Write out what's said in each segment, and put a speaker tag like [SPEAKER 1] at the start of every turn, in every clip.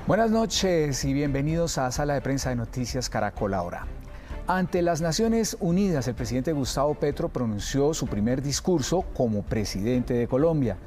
[SPEAKER 1] Buenas noches y bienvenidos a Sala de Prensa de Noticias Caracol Ahora. Ante las Naciones Unidas, el presidente Gustavo Petro pronunció su primer discurso como presidente de Colombia.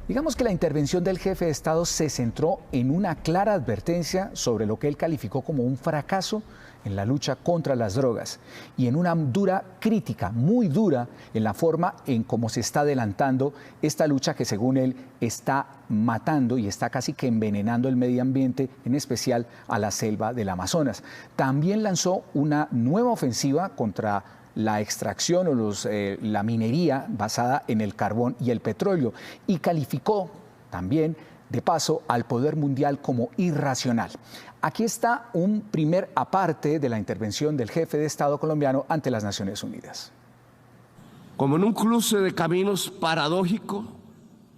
[SPEAKER 1] Digamos que la intervención del jefe de Estado se centró en una clara advertencia sobre lo que él calificó como un fracaso en la lucha contra las drogas y en una dura crítica, muy dura, en la forma en cómo se está adelantando esta lucha que, según él, está matando y está casi que envenenando el medio ambiente, en especial a la selva del Amazonas. También lanzó una nueva ofensiva contra la extracción o la minería basada en el carbón y el petróleo, y calificó también, de paso, al poder mundial como irracional. Aquí está un primer aparte de la intervención del jefe de Estado colombiano ante las Naciones Unidas.
[SPEAKER 2] Como en un cruce de caminos paradójico,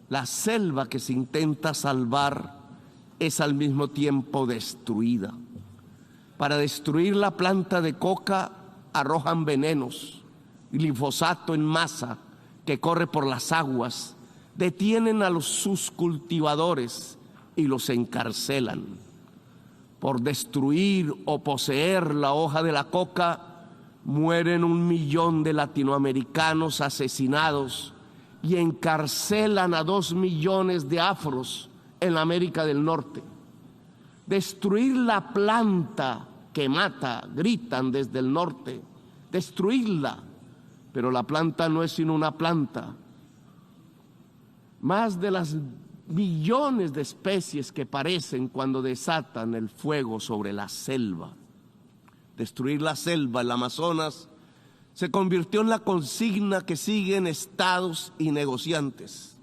[SPEAKER 2] la selva que se intenta salvar es al mismo tiempo destruida. Para destruir la planta de coca arrojan venenos, glifosato en masa que corre por las aguas, detienen a sus cultivadores y los encarcelan. Por destruir o poseer la hoja de la coca, mueren 1 millón de latinoamericanos asesinados y encarcelan a 2 millones de afros en América del Norte. Destruir la planta que mata, gritan desde el norte, destruirla, pero la planta no es sino una planta. Más de las millones de especies que parecen cuando desatan el fuego sobre la selva. Destruir la selva, el Amazonas, se convirtió en la consigna que siguen estados y negociantes.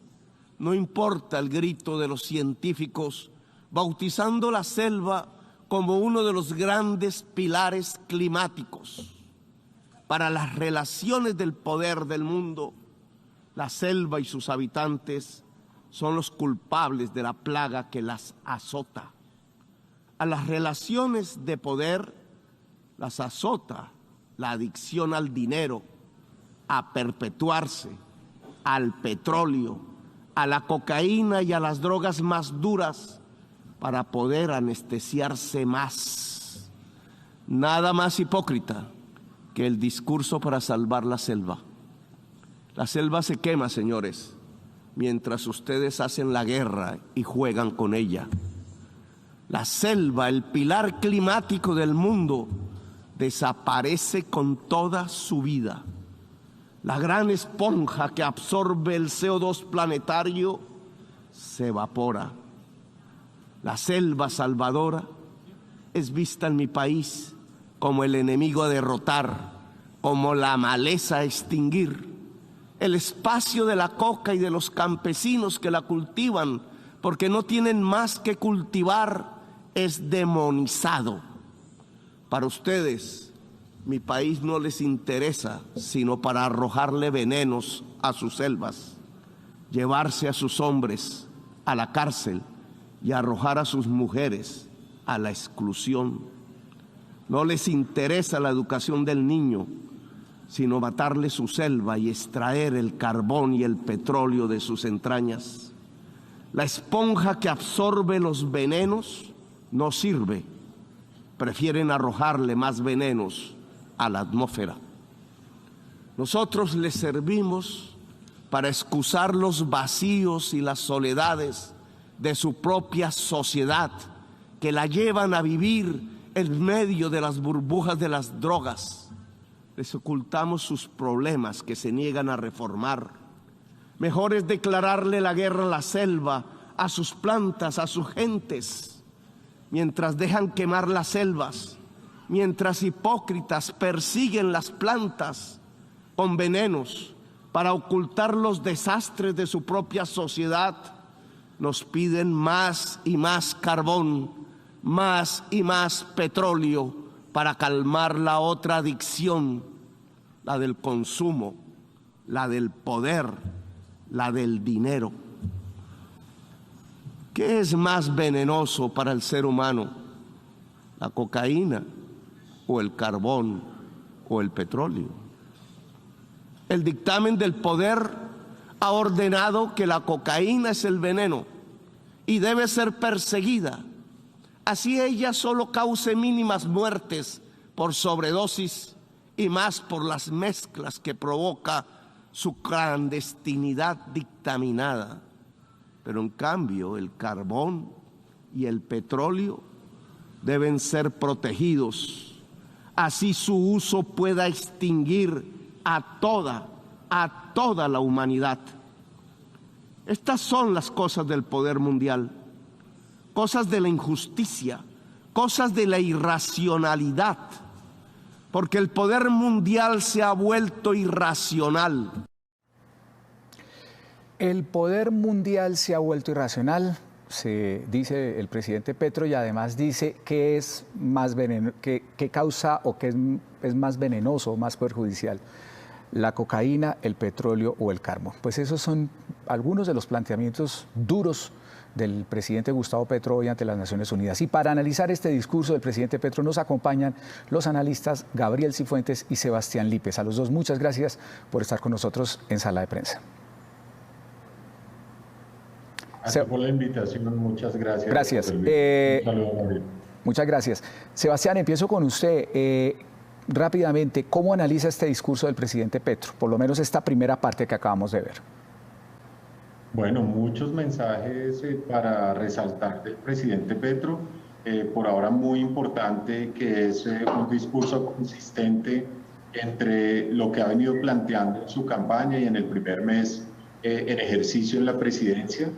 [SPEAKER 2] No importa el grito de los científicos, bautizando la selva como uno de los grandes pilares climáticos. Para las relaciones del poder del mundo, la selva y sus habitantes son los culpables de la plaga que las azota. A las relaciones de poder las azota la adicción al dinero, a perpetuarse, al petróleo, a la cocaína y a las drogas más duras, para poder anestesiarse más. Nada más hipócrita que el discurso para salvar la selva. La selva se quema, señores, mientras ustedes hacen la guerra y juegan con ella. La selva, el pilar climático del mundo, desaparece con toda su vida. La gran esponja que absorbe el CO2 planetario se evapora. La selva salvadora es vista en mi país como el enemigo a derrotar, como la maleza a extinguir. El espacio de la coca y de los campesinos que la cultivan, porque no tienen más que cultivar, es demonizado. Para ustedes, mi país no les interesa sino para arrojarle venenos a sus selvas, llevarse a sus hombres a la cárcel y arrojar a sus mujeres a la exclusión. No les interesa la educación del niño, sino matarle su selva y extraer el carbón y el petróleo de sus entrañas. La esponja que absorbe los venenos no sirve. Prefieren arrojarle más venenos a la atmósfera. Nosotros les servimos para excusar los vacíos y las soledades de su propia sociedad, que la llevan a vivir en medio de las burbujas de las drogas. Les ocultamos sus problemas que se niegan a reformar. Mejor es declararle la guerra a la selva, a sus plantas, a sus gentes, mientras dejan quemar las selvas, mientras hipócritas persiguen las plantas con venenos para ocultar los desastres de su propia sociedad. Nos piden más y más carbón, más y más petróleo para calmar la otra adicción, la del consumo, la del poder, la del dinero. ¿Qué es más venenoso para el ser humano? ¿La cocaína o el carbón o el petróleo? El dictamen del poder ha ordenado que la cocaína es el veneno y debe ser perseguida. Así ella solo cause mínimas muertes por sobredosis y más por las mezclas que provoca su clandestinidad dictaminada. Pero en cambio el carbón y el petróleo deben ser protegidos. Así su uso pueda extinguir a toda la humanidad. Estas son las cosas del poder mundial, cosas de la injusticia, cosas de la irracionalidad, porque el poder mundial se ha vuelto irracional.
[SPEAKER 1] El poder mundial se ha vuelto irracional, se dice el presidente Petro, y además dice que es más que causa o que es más venenoso, más perjudicial, la cocaína, el petróleo o el carbón. Pues esos son algunos de los planteamientos duros del presidente Gustavo Petro hoy ante las Naciones Unidas. Y para analizar este discurso del presidente Petro nos acompañan los analistas Gabriel Cifuentes y Sebastián Lípez. A los dos, muchas gracias por estar con nosotros en Sala de Prensa.
[SPEAKER 3] Gracias por la invitación, muchas gracias.
[SPEAKER 1] Gracias.
[SPEAKER 3] Un saludo, Gabriel.
[SPEAKER 1] Muchas gracias. Sebastián, empiezo con usted. Rápidamente, ¿cómo analiza este discurso del presidente Petro? Por lo menos esta primera parte que acabamos de ver.
[SPEAKER 3] Bueno, muchos mensajes para resaltar del presidente Petro. Por ahora muy importante que es un discurso consistente entre lo que ha venido planteando en su campaña y en el primer mes en ejercicio en la presidencia.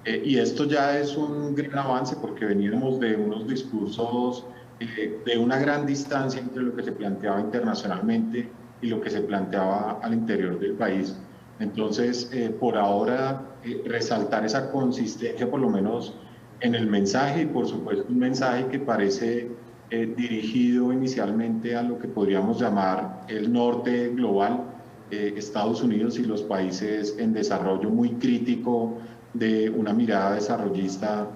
[SPEAKER 3] Y esto ya es un gran avance porque veníamos de unos discursos de una gran distancia entre lo que se planteaba internacionalmente y lo que se planteaba al interior del país. Entonces, por ahora, resaltar esa consistencia, por lo menos en el mensaje, y por supuesto un mensaje que parece dirigido inicialmente a lo que podríamos llamar el norte global, Estados Unidos y los países en desarrollo, muy crítico de una mirada desarrollista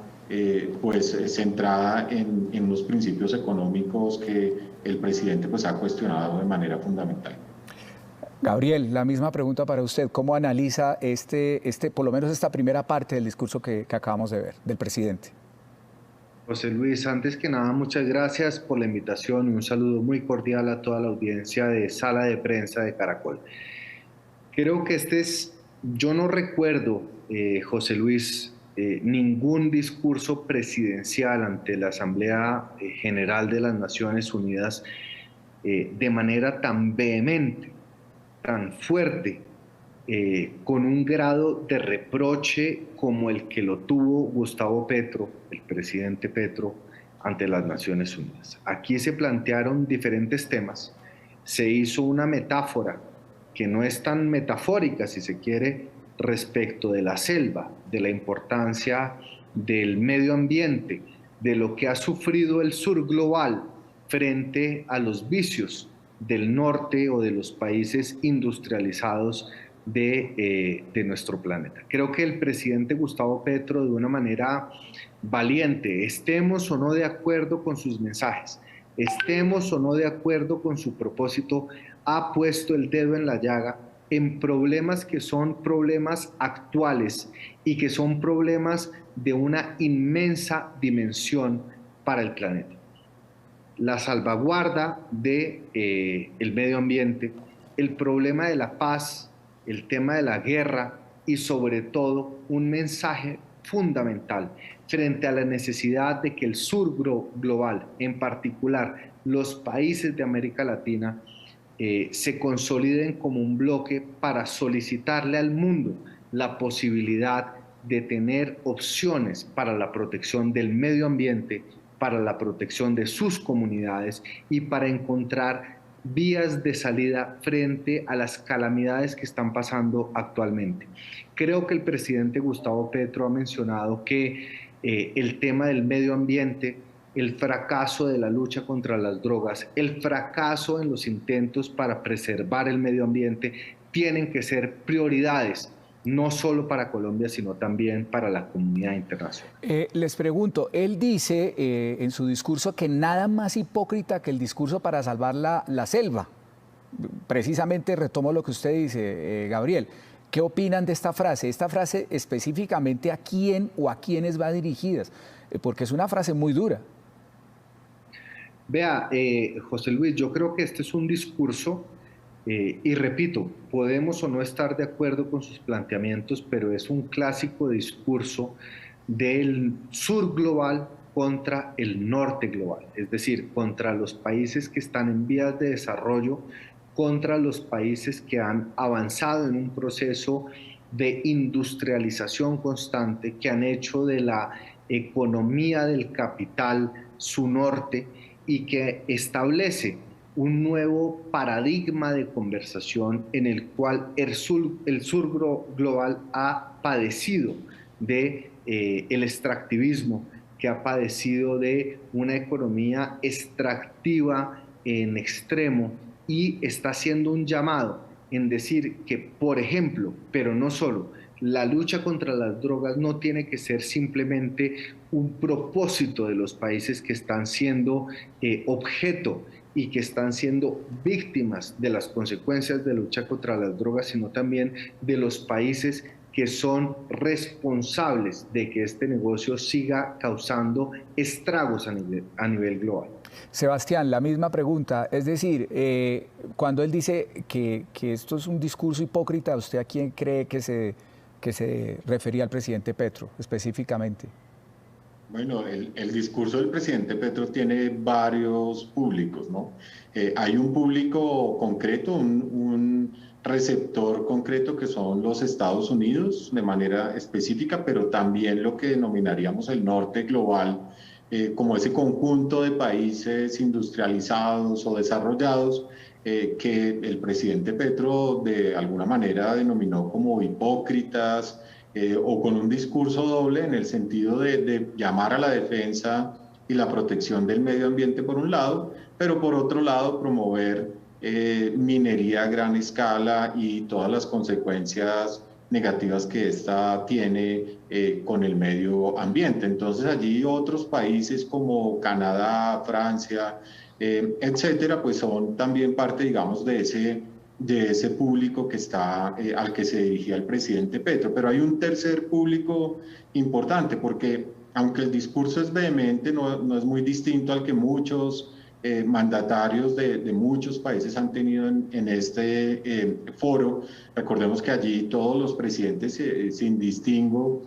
[SPEAKER 3] pues centrada en los principios económicos que el presidente pues ha cuestionado de manera fundamental.
[SPEAKER 1] Gabriel, la misma pregunta para usted. ¿Cómo analiza por lo menos esta primera parte del discurso que acabamos de ver del presidente?
[SPEAKER 4] José Luis, antes que nada, muchas gracias por la invitación y un saludo muy cordial a toda la audiencia de Sala de Prensa de Caracol. Creo que yo no recuerdo, José Luis, ningún discurso presidencial ante la Asamblea General de las Naciones Unidas de manera tan vehemente, tan fuerte, con un grado de reproche como el que lo tuvo Gustavo Petro, el presidente Petro, ante las Naciones Unidas. Aquí se plantearon diferentes temas, se hizo una metáfora que no es tan metafórica, si se quiere, respecto de la selva, de la importancia del medio ambiente, de lo que ha sufrido el sur global frente a los vicios del norte o de los países industrializados de nuestro planeta. Creo que el presidente Gustavo Petro, de una manera valiente, estemos o no de acuerdo con sus mensajes, estemos o no de acuerdo con su propósito, ha puesto el dedo en la llaga en problemas que son problemas actuales y que son problemas de una inmensa dimensión para el planeta. La salvaguarda del medio ambiente, el problema de la paz, el tema de la guerra y sobre todo un mensaje fundamental frente a la necesidad de que el sur global, en particular los países de América Latina, se consoliden como un bloque para solicitarle al mundo la posibilidad de tener opciones para la protección del medio ambiente, para la protección de sus comunidades y para encontrar vías de salida frente a las calamidades que están pasando actualmente. Creo que el presidente Gustavo Petro ha mencionado que el tema del medio ambiente, el fracaso de la lucha contra las drogas, el fracaso en los intentos para preservar el medio ambiente, tienen que ser prioridades, no solo para Colombia, sino también para la comunidad internacional.
[SPEAKER 1] Les pregunto, él dice en su discurso que nada más hipócrita que el discurso para salvar la selva. Precisamente retomo lo que usted dice, Gabriel. ¿Qué opinan de esta frase? Esta frase específicamente, ¿a quién o a quiénes va dirigida? Porque es una frase muy dura.
[SPEAKER 4] Vea, José Luis, yo creo que este es un discurso, y repito, podemos o no estar de acuerdo con sus planteamientos, pero es un clásico discurso del sur global contra el norte global, es decir, contra los países que están en vías de desarrollo, contra los países que han avanzado en un proceso de industrialización constante, que han hecho de la economía del capital su norte y que establece un nuevo paradigma de conversación en el cual el sur global ha padecido de el extractivismo, que ha padecido de una economía extractiva en extremo, y está haciendo un llamado en decir que, por ejemplo, pero no solo, la lucha contra las drogas no tiene que ser simplemente un propósito de los países que están siendo objeto y que están siendo víctimas de las consecuencias de la lucha contra las drogas, sino también de los países que son responsables de que este negocio siga causando estragos a nivel global.
[SPEAKER 1] Sebastián, la misma pregunta, es decir, cuando él dice que esto es un discurso hipócrita, ¿usted a quién cree que se refería al presidente Petro específicamente?
[SPEAKER 3] Bueno, el discurso del presidente Petro tiene varios públicos, ¿no? Hay un público concreto, un receptor concreto que son los Estados Unidos de manera específica, pero también lo que denominaríamos el norte global, como ese conjunto de países industrializados o desarrollados que el presidente Petro de alguna manera denominó como hipócritas, o con un discurso doble en el sentido de llamar a la defensa y la protección del medio ambiente por un lado, pero por otro lado promover minería a gran escala y todas las consecuencias negativas que esta tiene con el medio ambiente. Entonces allí otros países como Canadá, Francia, etcétera, pues son también parte, digamos, de ese público que está, al que se dirigía el presidente Petro. Pero hay un tercer público importante, porque aunque el discurso es vehemente, no es muy distinto al que muchos mandatarios de muchos países han tenido en este foro. Recordemos que allí todos los presidentes, sin distingo,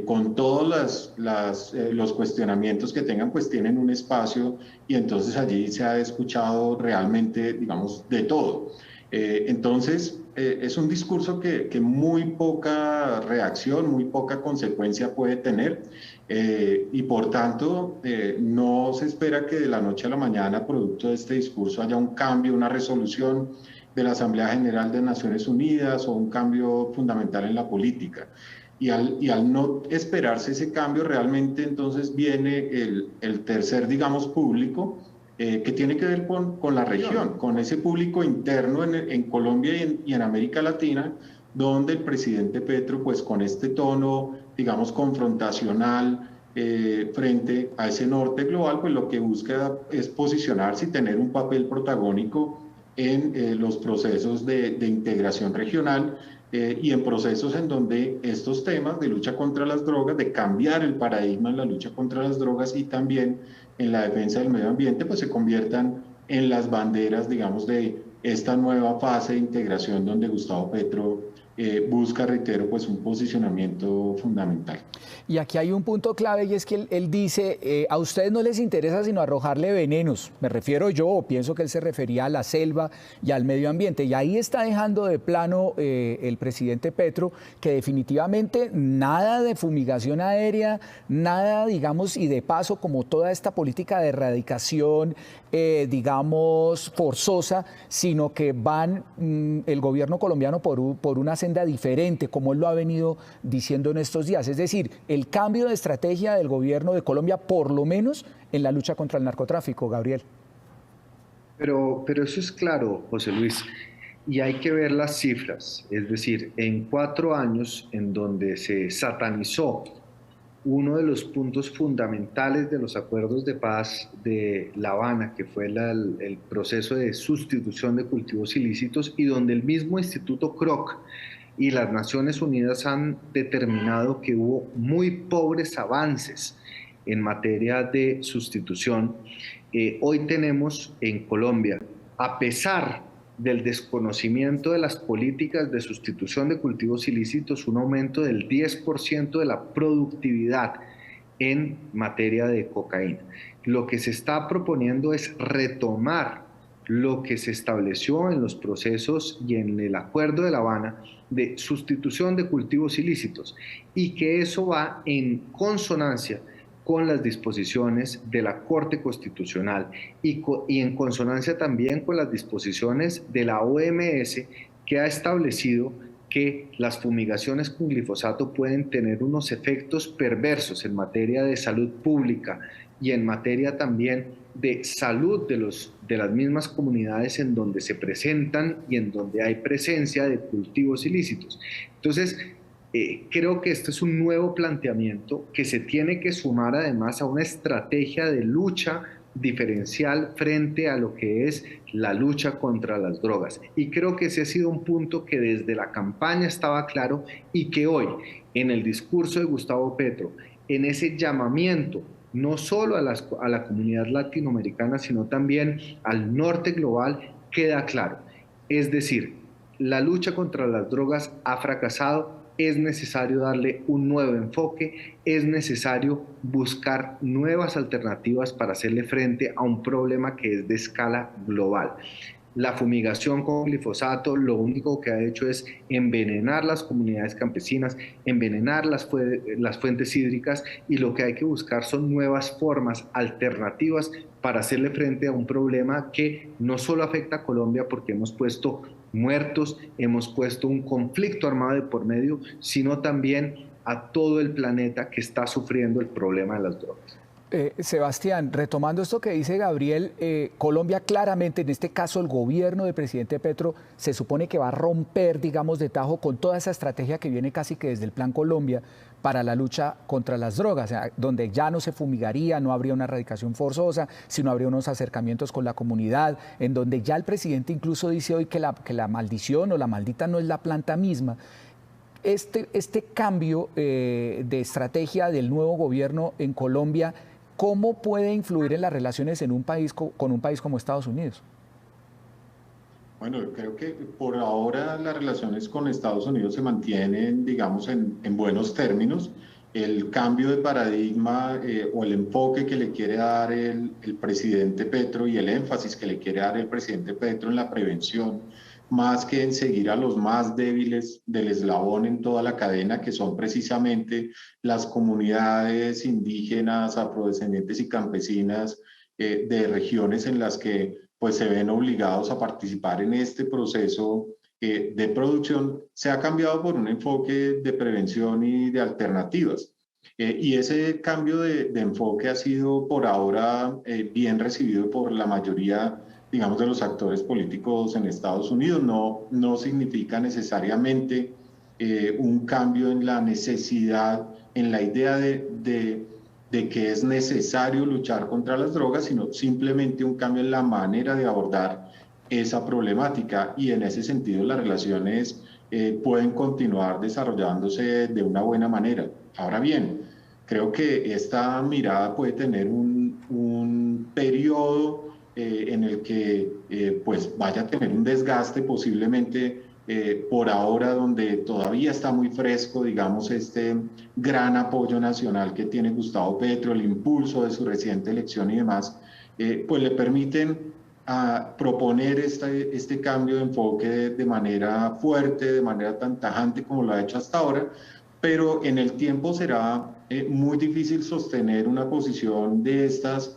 [SPEAKER 3] con todos los cuestionamientos que tengan, pues tienen un espacio, y entonces allí se ha escuchado realmente, digamos, de todo. Entonces, es un discurso que muy poca reacción, muy poca consecuencia puede tener, y por tanto no se espera que de la noche a la mañana, producto de este discurso, haya un cambio, una resolución de la Asamblea General de Naciones Unidas o un cambio fundamental en la política. Y al no esperarse ese cambio, realmente entonces viene el tercer, digamos, público, que tiene que ver con la región, con ese público interno en Colombia y en América Latina, donde el presidente Petro, pues con este tono, digamos, confrontacional frente a ese norte global, pues lo que busca es posicionarse y tener un papel protagónico en los procesos de integración regional, y en procesos en donde estos temas de lucha contra las drogas, de cambiar el paradigma en la lucha contra las drogas y también en la defensa del medio ambiente, pues se conviertan en las banderas, digamos, de esta nueva fase de integración donde Gustavo Petro busca, reitero, pues un posicionamiento fundamental.
[SPEAKER 1] Y aquí hay un punto clave, y es que él dice, a ustedes no les interesa sino arrojarle venenos. Me refiero yo, o pienso que él se refería a la selva y al medio ambiente. Y ahí está dejando de plano el presidente Petro que definitivamente nada de fumigación aérea, nada, digamos, y de paso, como toda esta política de erradicación, digamos, forzosa, sino que van el gobierno colombiano por una senda diferente, como él lo ha venido diciendo en estos días. Es decir, el cambio de estrategia del gobierno de Colombia, por lo menos en la lucha contra el narcotráfico, Gabriel.
[SPEAKER 4] Pero eso es claro, José Luis, y hay que ver las cifras. Es decir, en 4 años en donde se satanizó uno de los puntos fundamentales de los acuerdos de paz de La Habana, que fue el proceso de sustitución de cultivos ilícitos, y donde el mismo Instituto Kroc y las Naciones Unidas han determinado que hubo muy pobres avances en materia de sustitución, hoy tenemos en Colombia, a pesar del desconocimiento de las políticas de sustitución de cultivos ilícitos, un aumento del 10% de la productividad en materia de cocaína. Lo que se está proponiendo es retomar lo que se estableció en los procesos y en el Acuerdo de La Habana de sustitución de cultivos ilícitos, y que eso va en consonancia con las disposiciones de la Corte Constitucional y en consonancia también con las disposiciones de la OMS, que ha establecido que las fumigaciones con glifosato pueden tener unos efectos perversos en materia de salud pública y en materia también de salud de las mismas comunidades en donde se presentan y en donde hay presencia de cultivos ilícitos. Entonces, creo que este es un nuevo planteamiento que se tiene que sumar además a una estrategia de lucha diferencial frente a lo que es la lucha contra las drogas. Y creo que ese ha sido un punto que desde la campaña estaba claro y que hoy, en el discurso de Gustavo Petro, en ese llamamiento no solo a la comunidad latinoamericana, sino también al norte global, queda claro. Es decir, la lucha contra las drogas ha fracasado, es necesario darle un nuevo enfoque, es necesario buscar nuevas alternativas para hacerle frente a un problema que es de escala global. La fumigación con glifosato lo único que ha hecho es envenenar las comunidades campesinas, envenenar las fuentes hídricas, y lo que hay que buscar son nuevas formas alternativas para hacerle frente a un problema que no solo afecta a Colombia porque hemos puesto muertos, hemos puesto un conflicto armado de por medio, sino también a todo el planeta que está sufriendo el problema de las drogas.
[SPEAKER 1] Sebastián, retomando esto que dice Gabriel, Colombia claramente, en este caso el gobierno del presidente Petro, se supone que va a romper, digamos, de tajo con toda esa estrategia que viene casi que desde el Plan Colombia para la lucha contra las drogas, o sea, donde ya no se fumigaría, no habría una erradicación forzosa, sino habría unos acercamientos con la comunidad, en donde ya el presidente incluso dice hoy que la maldición o la maldita no es la planta misma. Este cambio de estrategia del nuevo gobierno en Colombia, ¿cómo puede influir en las relaciones en un país con un país como Estados Unidos?
[SPEAKER 3] Bueno, creo que por ahora las relaciones con Estados Unidos se mantienen, digamos, en buenos términos. El cambio de paradigma o el enfoque que le quiere dar el presidente Petro y el énfasis que le quiere dar el presidente Petro en la prevención, más que en seguir a los más débiles del eslabón en toda la cadena, que son precisamente las comunidades indígenas, afrodescendientes y campesinas de regiones en las que pues se ven obligados a participar en este proceso de producción, se ha cambiado por un enfoque de prevención y de alternativas. Y ese cambio de enfoque ha sido por ahora bien recibido por la mayoría, digamos, de los actores políticos en Estados Unidos. No significa necesariamente un cambio en la necesidad, en la idea de que es necesario luchar contra las drogas, sino simplemente un cambio en la manera de abordar esa problemática, y en ese sentido las relaciones pueden continuar desarrollándose de una buena manera. Ahora bien, creo que esta mirada puede tener un periodo en el que pues vaya a tener un desgaste posiblemente por ahora, donde todavía está muy fresco, digamos, este gran apoyo nacional que tiene Gustavo Petro, el impulso de su reciente elección y demás, pues le permiten proponer este cambio de enfoque de manera fuerte, de manera tan tajante como lo ha hecho hasta ahora, pero en el tiempo será muy difícil sostener una posición de estas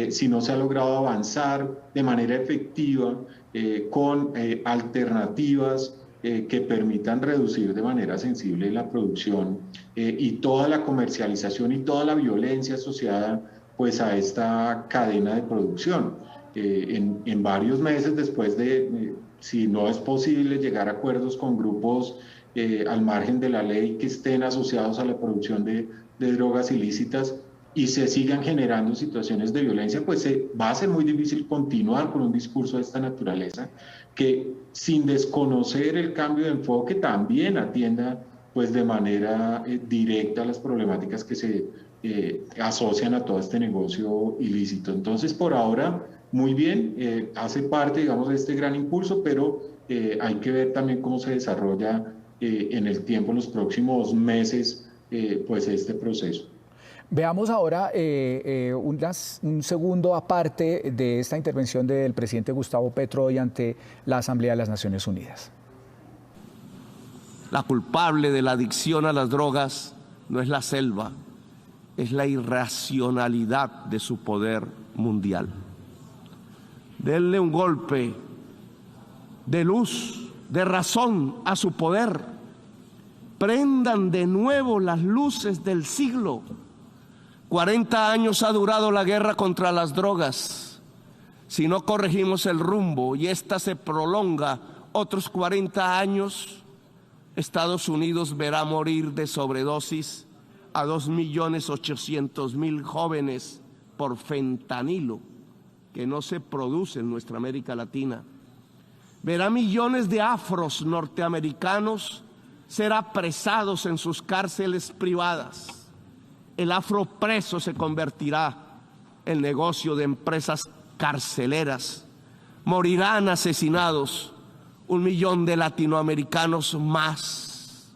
[SPEAKER 3] si no se ha logrado avanzar de manera efectiva con alternativas que permitan reducir de manera sensible la producción y toda la comercialización y toda la violencia asociada pues a esta cadena de producción. En varios meses después de, si no es posible llegar a acuerdos con grupos al margen de la ley que estén asociados a la producción de drogas ilícitas, y se sigan generando situaciones de violencia, pues va a ser muy difícil continuar con un discurso de esta naturaleza que, sin desconocer el cambio de enfoque, también atienda pues de manera directa a las problemáticas que se asocian a todo este negocio ilícito. Entonces, por ahora, muy bien, hace parte, digamos, de este gran impulso, pero hay que ver también cómo se desarrolla en el tiempo, en los próximos meses, pues este proceso.
[SPEAKER 1] Veamos ahora un segundo aparte de esta intervención del presidente Gustavo Petro hoy ante la Asamblea de las Naciones Unidas.
[SPEAKER 2] La culpable de la adicción a las drogas no es la selva, es la irracionalidad de su poder mundial. Denle un golpe de luz, de razón a su poder. Prendan de nuevo las luces del siglo. 40 años ha durado la guerra contra las drogas. Si no corregimos el rumbo y esta se prolonga otros 40 años, Estados Unidos verá morir de sobredosis a 2.800.000 jóvenes por fentanilo, que no se produce en nuestra América Latina. Verá millones de afros norteamericanos ser apresados en sus cárceles privadas. El afropreso se convertirá en negocio de empresas carceleras. Morirán asesinados 1 millón de latinoamericanos más.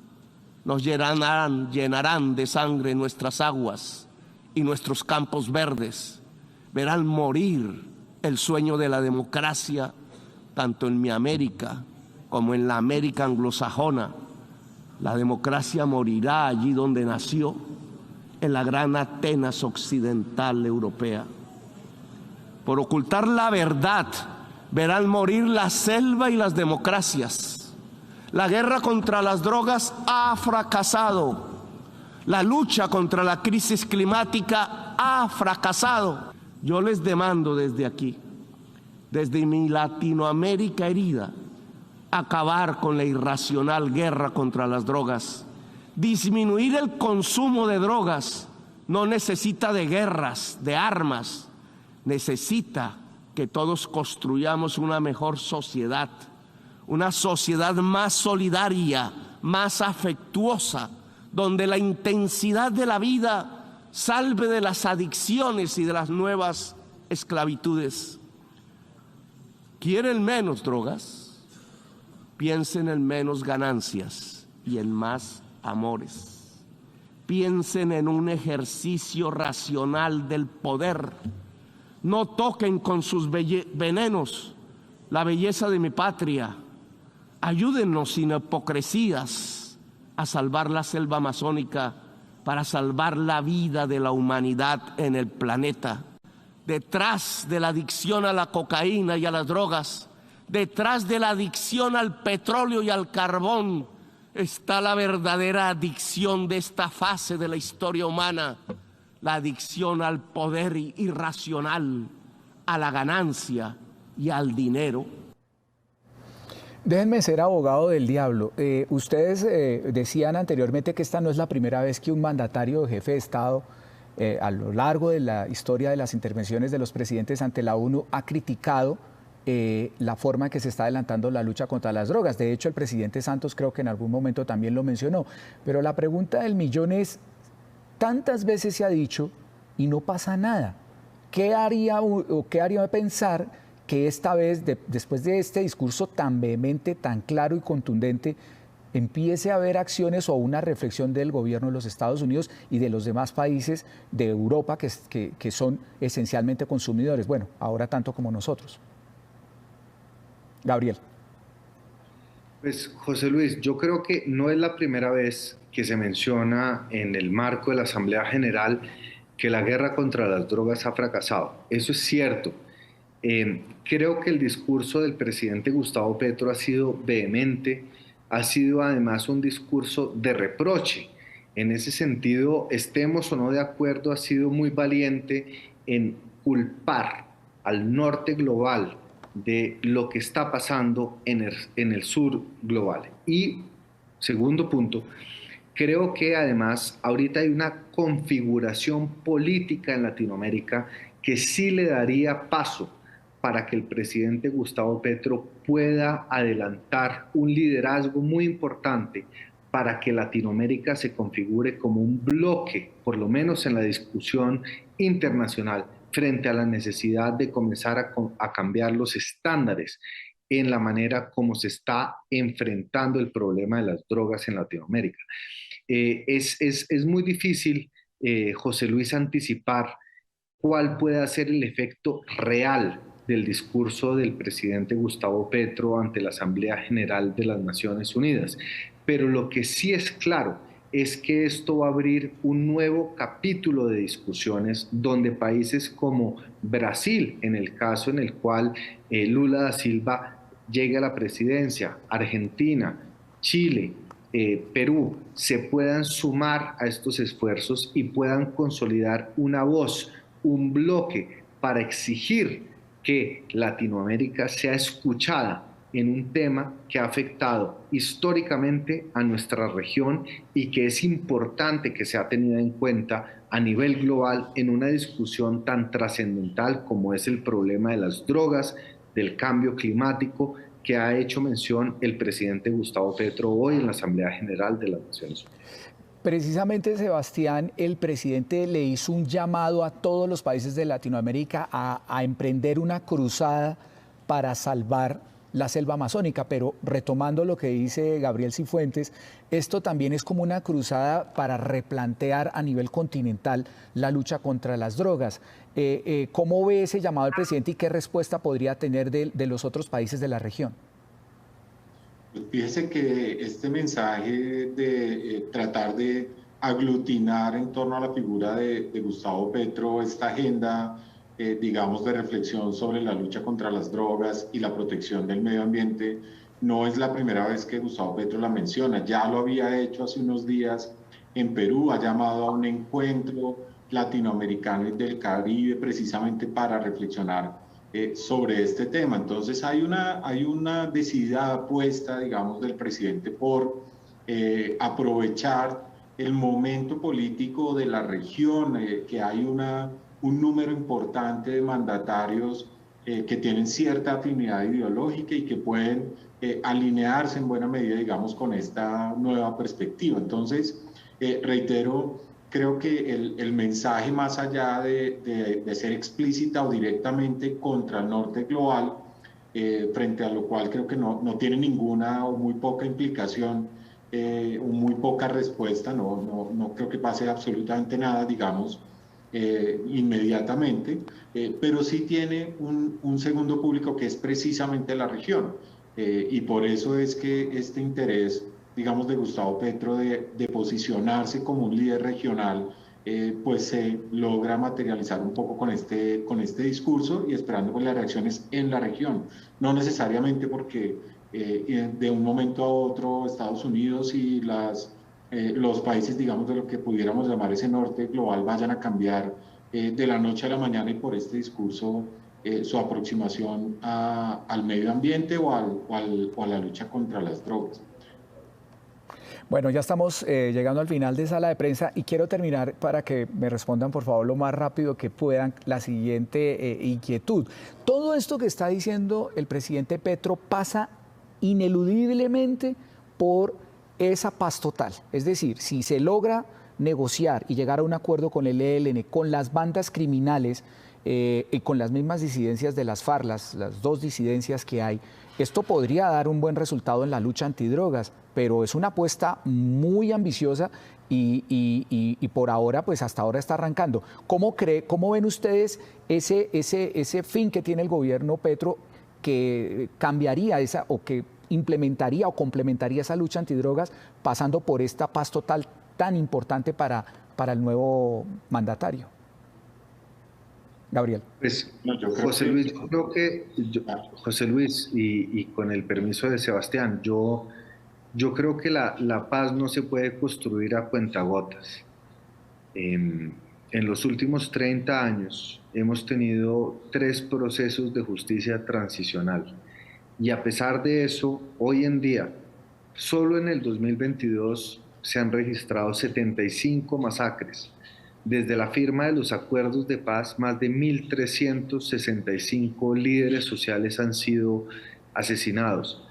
[SPEAKER 2] Nos llenarán de sangre nuestras aguas y nuestros campos verdes. Verán morir el sueño de la democracia, tanto en mi América como en la América anglosajona. La democracia morirá allí donde nació, en la gran Atenas occidental europea. Por ocultar la verdad, verán morir la selva y las democracias. La guerra contra las drogas ha fracasado. La lucha contra la crisis climática ha fracasado. Yo les demando desde aquí, desde mi Latinoamérica herida, acabar con la irracional guerra contra las drogas. Disminuir el consumo de drogas no necesita de guerras, de armas. Necesita que todos construyamos una mejor sociedad, una sociedad más solidaria, más afectuosa, donde la intensidad de la vida salve de las adicciones y de las nuevas esclavitudes. ¿Quieren menos drogas? Piensen en menos ganancias y en más amores. Piensen en un ejercicio racional del poder. No toquen con sus venenos la belleza de mi patria. Ayúdennos sin hipocresías a salvar la selva amazónica para salvar la vida de la humanidad en el planeta. Detrás de la adicción a la cocaína y a las drogas, detrás de la adicción al petróleo y al carbón, está la verdadera adicción de esta fase de la historia humana, la adicción al poder irracional, a la ganancia y al dinero.
[SPEAKER 1] Déjenme ser abogado del diablo. Ustedes decían anteriormente que esta no es la primera vez que un mandatario o jefe de Estado a lo largo de la historia de las intervenciones de los presidentes ante la ONU ha criticado la forma en que se está adelantando la lucha contra las drogas. De hecho, el presidente Santos creo que en algún momento también lo mencionó. Pero la pregunta del millón es, tantas veces se ha dicho y no pasa nada. ¿Qué haría pensar que esta vez, después de este discurso tan vehemente, tan claro y contundente, empiece a haber acciones o una reflexión del gobierno de los Estados Unidos y de los demás países de Europa que son esencialmente consumidores? Bueno, ahora tanto como nosotros. Gabriel.
[SPEAKER 4] Pues José Luis, yo creo que no es la primera vez que se menciona en el marco de la Asamblea General que la guerra contra las drogas ha fracasado. Eso es cierto. Creo que el discurso del presidente Gustavo Petro ha sido vehemente, ha sido además un discurso de reproche. En ese sentido, estemos o no de acuerdo, ha sido muy valiente en culpar al norte global de lo que está pasando en el sur global. Y segundo punto, creo que además ahorita hay una configuración política en Latinoamérica que sí le daría paso para que el presidente Gustavo Petro pueda adelantar un liderazgo muy importante para que Latinoamérica se configure como un bloque, por lo menos en la discusión internacional, frente a la necesidad de comenzar a cambiar los estándares en la manera como se está enfrentando el problema de las drogas en Latinoamérica. Es muy difícil, José Luis, anticipar cuál puede ser el efecto real del discurso del presidente Gustavo Petro ante la Asamblea General de las Naciones Unidas. Pero lo que sí es claro es que esto va a abrir un nuevo capítulo de discusiones donde países como Brasil, en el caso en el cual Lula da Silva llegue a la presidencia, Argentina, Chile, Perú, se puedan sumar a estos esfuerzos y puedan consolidar una voz, un bloque para exigir que Latinoamérica sea escuchada en un tema que ha afectado históricamente a nuestra región y que es importante que sea tenida en cuenta a nivel global en una discusión tan trascendental como es el problema de las drogas, del cambio climático, que ha hecho mención el presidente Gustavo Petro hoy en la Asamblea General de las Naciones Unidas.
[SPEAKER 1] Precisamente, Sebastián, el presidente le hizo un llamado a todos los países de Latinoamérica a emprender una cruzada para salvar la selva amazónica, pero retomando lo que dice Gabriel Cifuentes, esto también es como una cruzada para replantear a nivel continental la lucha contra las drogas. ¿Cómo ve ese llamado del presidente y qué respuesta podría tener de los otros países de la región?
[SPEAKER 3] Fíjese que este mensaje de tratar de aglutinar en torno a la figura de Gustavo Petro esta agenda, digamos, de reflexión sobre la lucha contra las drogas y la protección del medio ambiente, no es la primera vez que Gustavo Petro la menciona. Ya lo había hecho hace unos días en Perú, ha llamado a un encuentro latinoamericano y del Caribe precisamente para reflexionar sobre este tema. Entonces hay una decidida apuesta, digamos, del presidente por aprovechar el momento político de la región, que hay un número importante de mandatarios que tienen cierta afinidad ideológica y que pueden alinearse en buena medida, digamos, con esta nueva perspectiva. Entonces, reitero, creo que el mensaje, más allá de ser explícita o directamente contra el norte global, frente a lo cual creo que no tiene ninguna o muy poca implicación, o muy poca respuesta, no creo que pase absolutamente nada, digamos, inmediatamente, pero sí tiene un segundo público que es precisamente la región, y por eso es que este interés, digamos, de Gustavo Petro de posicionarse como un líder regional, pues se logra materializar un poco con este discurso y esperando pues las reacciones en la región, no necesariamente porque de un momento a otro Estados Unidos y los países, digamos, de lo que pudiéramos llamar ese norte global vayan a cambiar de la noche a la mañana y por este discurso su aproximación al medio ambiente o a la lucha contra las drogas.
[SPEAKER 1] Bueno, ya estamos llegando al final de Sala de Prensa y quiero terminar para que me respondan, por favor, lo más rápido que puedan, la siguiente inquietud. Todo esto que está diciendo el presidente Petro pasa ineludiblemente por esa paz total. Es decir, si se logra negociar y llegar a un acuerdo con el ELN, con las bandas criminales y con las mismas disidencias de las FARC, las dos disidencias que hay, esto podría dar un buen resultado en la lucha antidrogas, pero es una apuesta muy ambiciosa y por ahora, pues hasta ahora está arrancando. ¿Cómo ven ustedes ese fin que tiene el gobierno Petro que cambiaría o que implementaría o complementaría esa lucha antidrogas pasando por esta paz total tan importante para el nuevo mandatario? Gabriel.
[SPEAKER 4] Pues, José Luis, yo creo que, José Luis, y con el permiso de Sebastián, yo creo que la paz no se puede construir a cuentagotas. En los últimos 30 años hemos tenido 3 procesos de justicia transicional y a pesar de eso, hoy en día, solo en el 2022 se han registrado 75 masacres. Desde la firma de los acuerdos de paz, más de 1.365 líderes sociales han sido asesinados.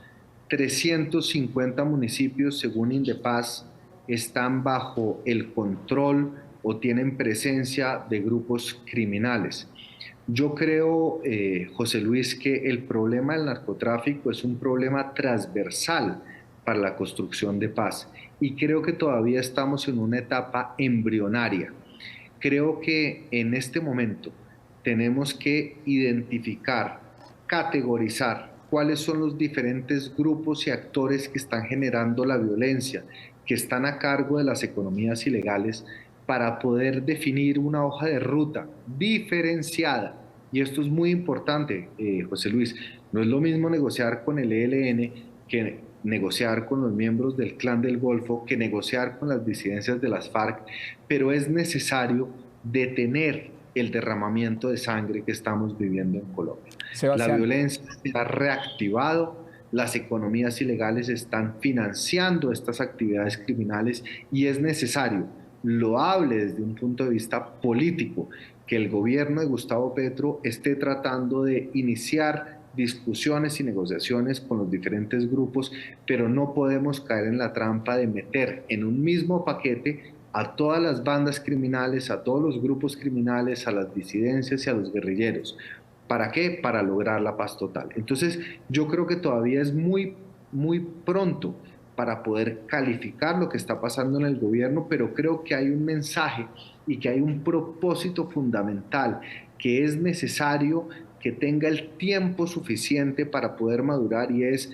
[SPEAKER 4] 350 municipios, según Indepaz, están bajo el control o tienen presencia de grupos criminales. Yo creo, José Luis, que el problema del narcotráfico es un problema transversal para la construcción de paz y creo que todavía estamos en una etapa embrionaria. Creo que en este momento tenemos que identificar, categorizar cuáles son los diferentes grupos y actores que están generando la violencia, que están a cargo de las economías ilegales, para poder definir una hoja de ruta diferenciada. Y esto es muy importante, José Luis. No es lo mismo negociar con el ELN que negociar con los miembros del Clan del Golfo, que negociar con las disidencias de las FARC, pero es necesario detener el derramamiento de sangre que estamos viviendo en Colombia.
[SPEAKER 1] Sebastián.
[SPEAKER 4] La violencia se ha reactivado, las economías ilegales están financiando estas actividades criminales y es necesario, loable desde un punto de vista político, que el gobierno de Gustavo Petro esté tratando de iniciar discusiones y negociaciones con los diferentes grupos, pero no podemos caer en la trampa de meter en un mismo paquete a todas las bandas criminales, a todos los grupos criminales, a las disidencias y a los guerrilleros. ¿Para qué? Para lograr la paz total. Entonces, yo creo que todavía es muy pronto para poder calificar lo que está pasando en el gobierno, pero creo que hay un mensaje y que hay un propósito fundamental, que es necesario que tenga el tiempo suficiente para poder madurar, y es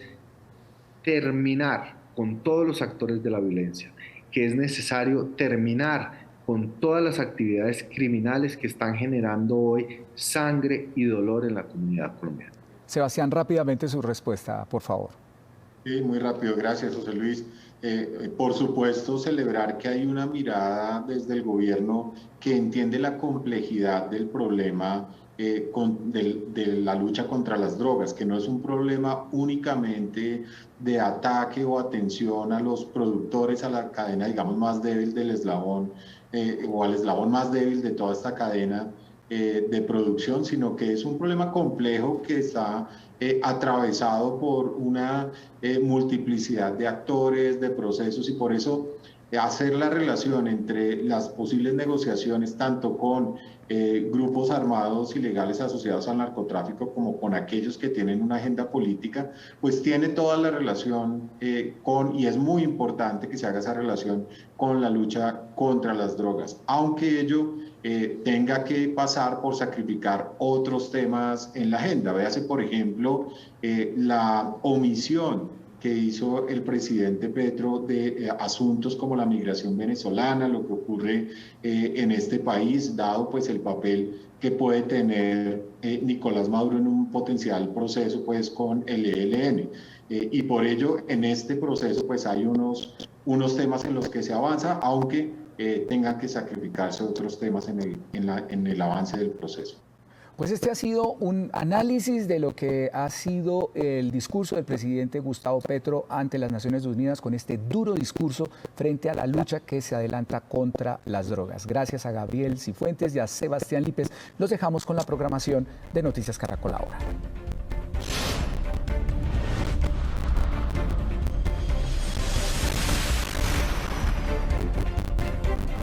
[SPEAKER 4] terminar con todos los actores de la violencia, que es necesario terminar con todas las actividades criminales que están generando hoy sangre y dolor en la comunidad colombiana.
[SPEAKER 1] Sebastián, rápidamente su respuesta, por favor.
[SPEAKER 3] Sí, muy rápido, gracias, José Luis. Por supuesto, celebrar que hay una mirada desde el gobierno que entiende la complejidad del problema de la lucha contra las drogas, que no es un problema únicamente de ataque o atención a los productores, a la cadena, digamos, más débil del eslabón, o al eslabón más débil de toda esta cadena de producción, sino que es un problema complejo que está atravesado por una multiplicidad de actores, de procesos, y por eso hacer la relación entre las posibles negociaciones tanto con grupos armados ilegales asociados al narcotráfico como con aquellos que tienen una agenda política, pues tiene toda la relación y es muy importante que se haga esa relación con la lucha contra las drogas, aunque ello tenga que pasar por sacrificar otros temas en la agenda. Véase, por ejemplo, la omisión que hizo el presidente Petro de asuntos como la migración venezolana, lo que ocurre en este país, dado pues el papel que puede tener Nicolás Maduro en un potencial proceso pues con el ELN. Y por ello en este proceso pues hay unos temas en los que se avanza, aunque tengan que sacrificarse otros temas en el avance del proceso.
[SPEAKER 1] Pues este ha sido un análisis de lo que ha sido el discurso del presidente Gustavo Petro ante las Naciones Unidas, con este duro discurso frente a la lucha que se adelanta contra las drogas. Gracias a Gabriel Cifuentes y a Sebastián Lípez. Los dejamos con la programación de Noticias Caracol Ahora.